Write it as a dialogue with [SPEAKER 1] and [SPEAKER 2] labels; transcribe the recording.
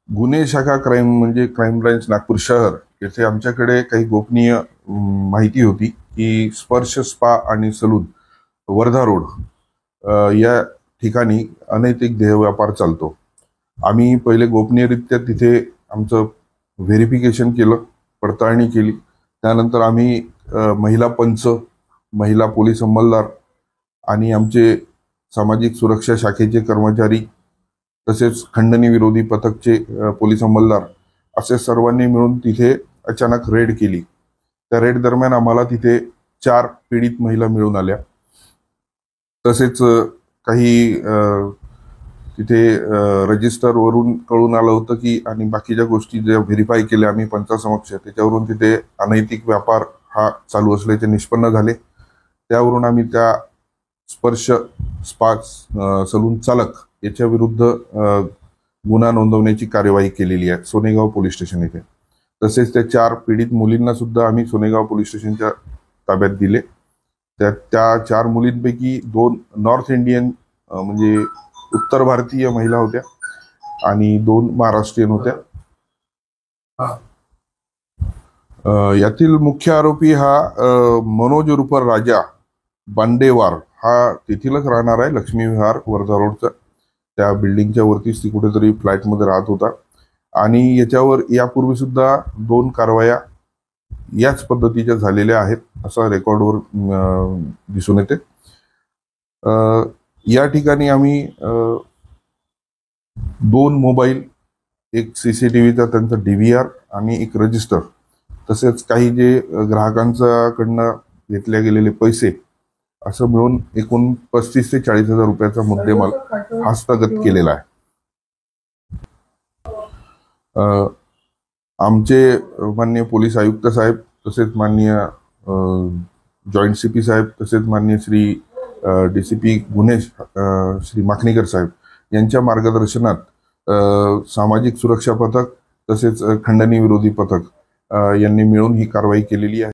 [SPEAKER 1] गुन्हे शाखा क्राईम म्हणजे क्राईम ब्रांच नागपूर शहर येथे आमच्याकडे काही गोपनीय माहिती होती की स्पर्श स्पा आणि सलून वर्धा रोड या ठिकाणी अनैतिक देह व्यापार चालतो। आम्ही पहिले गोपनीयरित्या तिथे आमचं व्हेरिफिकेशन केलं, पडताळणी केली। त्यानंतर आम्ही महिला पंच, महिला पोलीस अंमलदार आणि आमचे सामाजिक सुरक्षा शाखेचे कर्मचारी तसेच खंडणी विरोधी पथकचे पोलीस अंमलदार असे सर्वांनी मिळून तिथे अचानक रेड केली। त्या रेड दरम्यान आम्हाला तिथे 4 पीडित महिला मिळून आल्या। तसेच काही तिथे रजिस्टर वरून कळून आलं होतं की आणि बाकीच्या गोष्टी ज्या व्हेरीफाय केल्या आम्ही पंचासमक्ष, त्याच्यावरून तिथे अनैतिक व्यापार हा चालू असल्याचे निष्पन्न झाले। त्यावरून आम्ही त्या स्पर्श स्पा सलून चालक याच्या विरुद्ध गुन्हा नोंदवण्याची कार्यवाही केलेली आहे सोनेगाव पोलीस स्टेशन येथे। तसेच त्या 4 पीडित मुलींना सुद्धा आम्ही सोनेगाव पोलीस स्टेशनच्या ताब्यात दिले। त्या 4 मुलींपैकी 2 नॉर्थ इंडियन म्हणजे उत्तर भारतीय महिला होत्या आणि 2 महाराष्ट्रीयन होत्या। यातील मुख्य आरोपी हा मनोज उर्फ राजा बांडेवार हा तेथीलच राहणार आहे, लक्ष्मी विहार वर्धा रोडचा। त्या बिल्डिंगच्या वरतीच ती कुठेतरी फ्लॅटमध्ये राहत होता आणि याच्यावर यापूर्वी सुद्धा 2 कारवाया याच पद्धतीच्या झालेल्या आहेत असं रेकॉर्डवर दिसून येते। या ठिकाणी आम्ही 2 मोबाईल, एक सीसीटीव्हीचा त्यांचा DVR आणि एक रजिस्टर, तसेच काही जे ग्राहकांच्याकडनं घेतले गेलेले पैसे असं मिळून एकूण 35 ते 40 हजार रुपयाचा मुद्देमाल हस्तगत केलेला आहे। आमचे माननीय पोलीस आयुक्त साहेब, तसेच माननीय जॉईंट CP साहेब, तसेच माननीय श्री DCP गुन्हे श्री माखणीकर साहेब यांच्या मार्गदर्शनात सामाजिक सुरक्षा पथक तसेच खंडणी विरोधी पथक यांनी मिळून ही कारवाई केलेली आहे।